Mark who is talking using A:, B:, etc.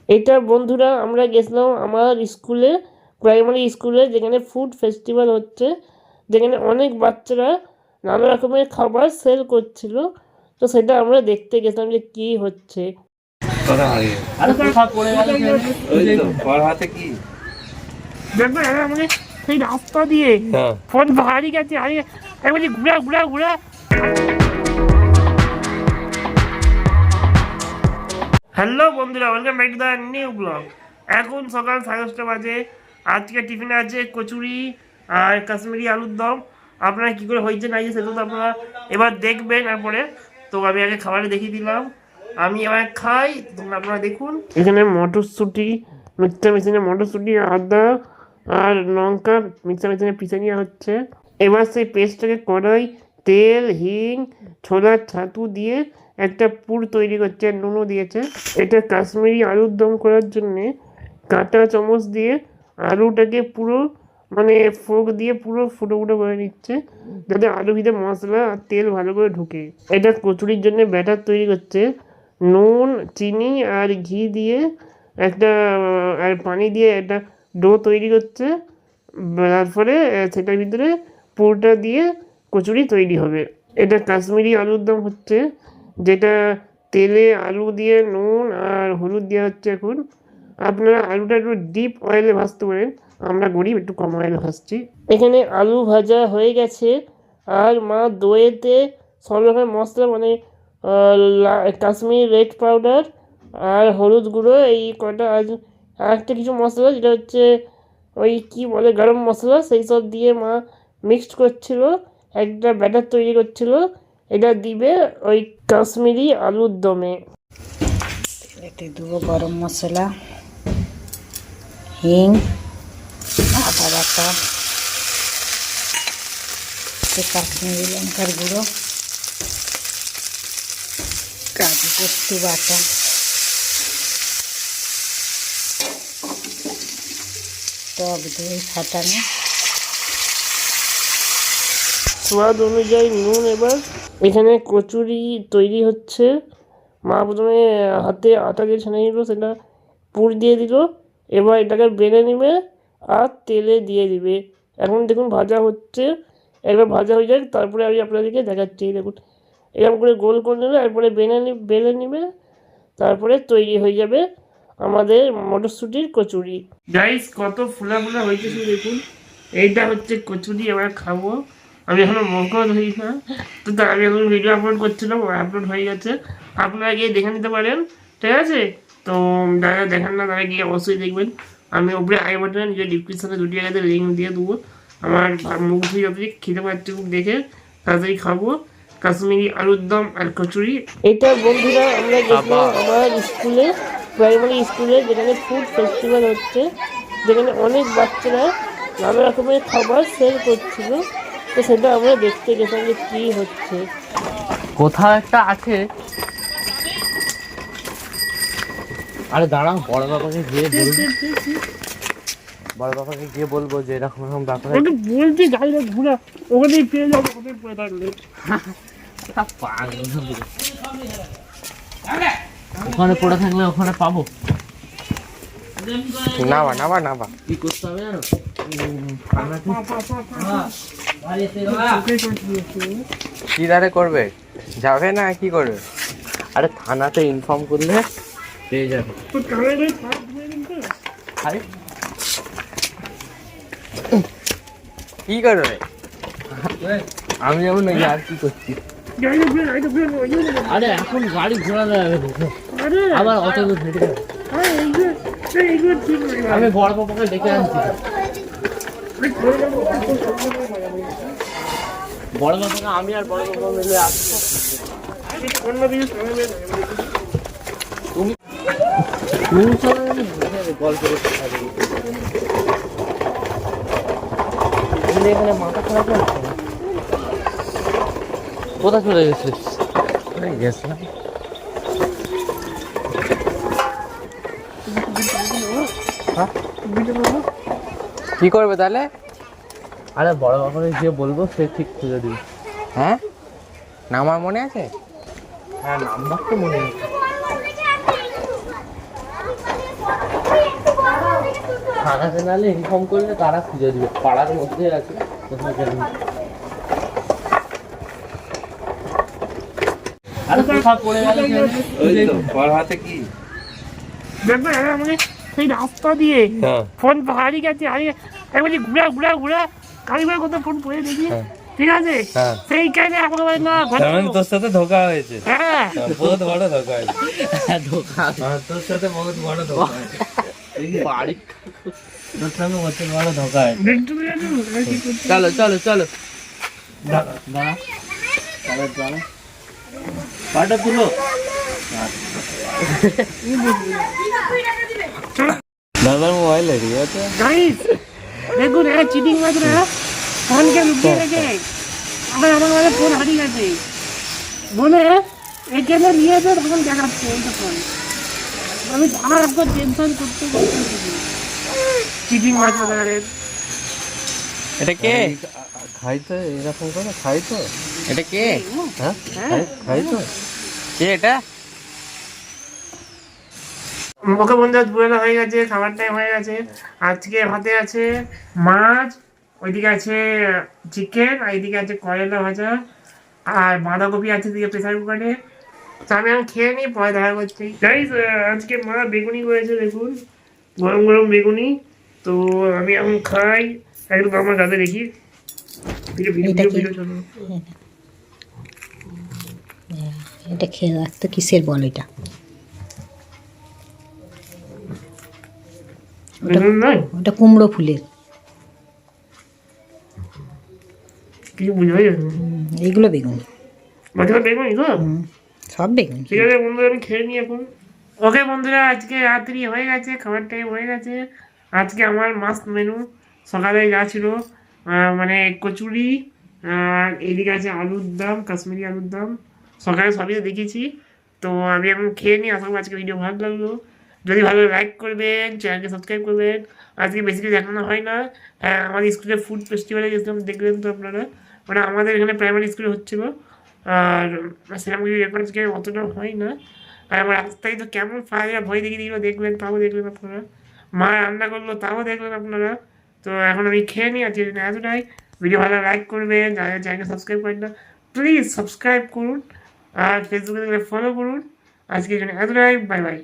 A: এটা বন্ধুরা আমরা গেছিলাম আমার স্কুলে, প্রাইমারি স্কুলে, যেখানে ফুড ফেস্টিভ্যাল হচ্ছে, যেখানে অনেক বাচ্চারা নানা রকমের খাবার সেল করছিল। তো সেটা আমরা দেখতে গেছিলাম যে কি হচ্ছে। দেখবে আমাকে সেই রাস্তা দিয়ে ফোন হারিয়ে গেছে, হারিয়ে একবারে ঘুরা ঘুরা ঘুরা। হ্যালো বন্ধুরা, welcome back to the new blog. এখন সকাল 10:30 বাজে। আজকে টিফিনে আছে কচুরি আর কাশ্মীরি আলুর দম। আপনারা কী করে হয়েছে না সেটা তো আপনারা এবার দেখবেন। তারপরে তো আমি আগে খাবারে দেখিয়ে দিলাম, আমি এবার খাই, তোমরা আপনারা দেখুন। এখানে মটরশুঁটি, মিক্সচার মেশিনে মটরশুঁটি, আদা আর লঙ্কা মিক্সচার মেশিনে পিষে নেওয়া হচ্ছে। এবার সেই পেস্টটাকে কড়াই, তেল, হিং, ছোলার ছাতু দিয়ে একটা পুর তৈরি করছে, নুনও দিয়েছে। এটা কাশ্মীরি আলুর দম করার জন্যে কাঁটা চামচ দিয়ে আলুটাকে পুরো মানে ফোক দিয়ে পুরো ফুটো ফুটো করে নিচ্ছে, যাতে আলুর ভিতরে মশলা আর তেল ভালো করে ঢুকে। এটা কচুরির জন্য ব্যাটার তৈরি করছে, নুন, চিনি আর ঘি দিয়ে একটা আর পানি দিয়ে একটা ডো তৈরি করছে। তারপরে সেটার ভিতরে পুরটা দিয়ে কচুরি তৈরি হবে। এটা কাশ্মীরি আলুর দম হচ্ছে, যেটা তেলে আলু দিয়ে নুন আর হলুদ দেওয়া হচ্ছে। এখন আপনারা আলুটা একটু ডিপ অয়েলে ভাজতে পারেন, আমরা গরিব, একটু কম অয়েলে ভাজছি। এখানে আলু ভাজা হয়ে গেছে, আর মা দইয়েতে সব রকমের মশলা মানে কাশ্মীরি রেড পাউডার আর হলুদ গুঁড়ো, এই কটা আর একটা কিছু মশলা যেটা হচ্ছে ওই কি বলে গরম মশলা, সেই সব দিয়ে মা মিক্সড করছিল, একটা ব্যাটার তৈরি করছিল। এটা দিবে ওই কাশ্মীরি আলুর দমে।
B: এতে দেবো গরম মশলা, হিং, আদা বাটা, কাশ্মীরি লঙ্কার গুঁড়ো, কাজু পোস্ত বাটা, টক দই ফাটানো,
A: স্বাদ অনুযায়ী নুন। এবার এখানে কচুরি তৈরি হচ্ছে। মা প্রথমে হাতে আটা দিয়ে ছেনে নিল, সেটা পুর দিয়ে দিল। এবার এটাকে বেলে নেবে আর তেলে দিয়ে দিবে। এখন দেখুন ভাজা হচ্ছে, একবার ভাজা হয়ে যায় তারপরে আমি আপনাদেরকে দেখাচ্ছি। দেখুন এরকম করে গোল করে নেবে, এরপরে বেলে নেবে, তারপরে তৈরি হয়ে যাবে আমাদের মটরশুঁটির কচুরি। গাইস কত ফুলা ফুলা হয়েছে শুধু দেখুন। এইটা হচ্ছে কচুরি, এবার খাবো। আমি এখনো মুখও ধুই না, তো তার আগে এখন ভিডিও আপলোড করছিলাম, আপলোড হয়ে গেছে, আপনারা গিয়ে দেখে নিতে পারেন, ঠিক আছে? তো যারা দেখেন না তারা গিয়ে অবশ্যই দেখবেন। আমি উপরে আই বাটনে নিজের ডিসক্রিপশনে দুটি জায়গাতে লিঙ্ক দিয়ে দেবো। আমার মুখ ধুই যতদিন খেতে পারছি খুব দেখে তাড়াতাড়ি খাবো কাশ্মীরি আলুর দম আর কচুরি। এটা বন্ধুরা আমরা গেছিলাম আমার স্কুলে, প্রাইমারি স্কুলে, যেখানে ফুড ফেস্টিভ্যাল হচ্ছে, যেখানে অনেক বাচ্চারা নানা রকমের খাবার সেল করছিল। তো সেটা আমরা দেখতে গেছিলাম যে কী হচ্ছে।
C: কোথাও একটা আছে। আরে দাঁড়াও, বড় বাবাকে গিয়ে বলবো যে এরকম এরকম ব্যাপার
A: বলছি গাড়িটা ঘুরা ওখানেই পেয়ে যাবো, ওখানে পড়ে থাকলে।
C: ওখানে পড়ে থাকলে ওখানে পাবো।
D: নাবা নাবা নাবা
C: কি করতে হবে জানো?
D: কি দাঁড়ে করবে, যাবে না কি করবে?
C: আরে থানাতে ইনফর্ম করলে পেয়ে যাবে।
D: কি করবে?
C: আমি যেমন নাকি আর কি করছি। আরে এখন গাড়ি ঘোরা যাবে, আবার অত দূর হেঁটে যাবে। আমি বড় বাবাকে ডেকে আনছি। বড় বাবাকে আমি আর বড় বাবা মিলে আসবো। গল্প করতে থাকবি এখানে, মাথা খারাপ লাগছে। কোথায় চলে গেছিস?
D: গেছিলাম। কি করবে তাহলে?
C: আরে বড় বাবাকে যে বলবো সে ঠিক খুঁজে দিবি।
D: হ্যাঁ, নামার মনে আছে?
C: হ্যাঁ, নাম্বার তো মনে আছে। থানাতে নাহলে ইনফর্ম করলে তারা খুঁজে দিবে, পাড়ার মধ্যে আছে কোথাও জানি না। আরে কোথাও পড়ে গেল কেন?
D: ওই তো পর হাতে কি
A: দেখবে আমাকে সেই রাস্তা দিয়ে ফোন হারিয়ে গেছে, একবারে ঘুরা ঘুরা ঘুরা কালীবার কত ফোন পড়ে দেখি, ঠিক আছে সেইখানে আমাকে বলে না
D: তোর সাথে ধোকা হয়েছে,
A: হ্যাঁ
D: বহুত বড় ধোকা হয়েছে,
C: ধোকা
D: তোর সাথে বহুত বড় ধোকা হয়েছে,
C: বাড়ি তোর সঙ্গে কত বড় ধোকা হয়।
A: দেখতে পেয়েছো? আর কি করতে-
C: চলো চলো চলো দাঁড়া দাঁড়া চলো চলো পাটা তুলো।
D: দাদার মোবাইল ঠিক আছে।
A: গাইস দেখুন এরা চিটিং মাত্রা ফোনকে লুকিয়ে রেখে আবার আমার কাছে ফোন হারিয়ে গেছে বলে এখানে নিয়েছে, তখন দেখাচ্ছে এইটা ফোন। আমি আমার আপনার টেনশন করতে চিটিং মাত্রা দেখালেন।
D: এটা কে খাই তো এরকম করে খাই তো, এটা কে হ্যাঁ খাই তো কে এটা?
A: ওকে বন্ধু দুবেলা হয়ে গেছে, খাবার টাইম হয়ে গেছে। আজকে হাতে আছে মাছ, ওইদিকে আছে চিকেন, আর এইদিকে আছে করলা ভাজা, আর বাঁধাকপি আছে দিকে প্রেসার কুকারে। তো আমি এখন খেয়ে নিই, পরে দেখা করছি। গাইস আজকে মা বেগুনি করেছে, দেখুন গরম গরম বেগুনি। তো আমি এখন খাই, একটু আমার গাছে দেখি
B: এটা কি?
A: ভিডিও চলো।
B: এটা খেয়ে রাখতো, কিসের বল এটা?
A: বেগুন নয়,
B: ওটা কুমড়ো ফুলের।
A: কিছু বুঝতে পারছি
B: এইগুলো বেগুন,
A: মাঝে বেগুনি তো।
B: সব বেগুন।
A: ঠিক আছে বন্ধুরা, আমি খেয়ে নিই এখন। ওকে বন্ধুরা, আজকে রাত্রি হয়ে গেছে, খাবার টাইম হয়ে গেছে। আজকে আমার মাস্ট মেনু সকালে যা ছিল, মানে কচুরি, আর এইদিকে আছে আলুর দম, কাশ্মীরি আলুর দম। সকালে সবই তো দেখেছি। তো আমি এখন খেয়ে নিই। আশা করি আজকে ভিডিও ভালো লাগলো। যদি ভালো লাইক করবেন, চ্যানেলকে সাবস্ক্রাইব করবেন। আজকে বেশি কিছু দেখানো হয় না। হ্যাঁ, আমাদের স্কুলে ফুড ফেস্টিভ্যালে গেছিলাম, দেখলেন তো আপনারা। মানে আমাদের এখানে প্রাইমারি স্কুলে হচ্ছিলো। আর সেরকম কিছু রেকর্ড অতটা হয় না। আর আমার রাস্তায় তো কেমন ফায়ার ভয় দেখিয়ে দিল, দেখলেন, তাও দেখলেন আপনারা। মা রান্না করলো, তাও দেখলেন আপনারা। তো এখন আমি খেয়ে নিই, আজকে এতটাই। ভিডিও ভালো লাইক করবেন, যারা চ্যানেলকে সাবস্ক্রাইব করেন না প্লিজ সাবস্ক্রাইব করুন, আর ফেসবুকে ফলো করুন। আজকে এতটাই, বাই বাই।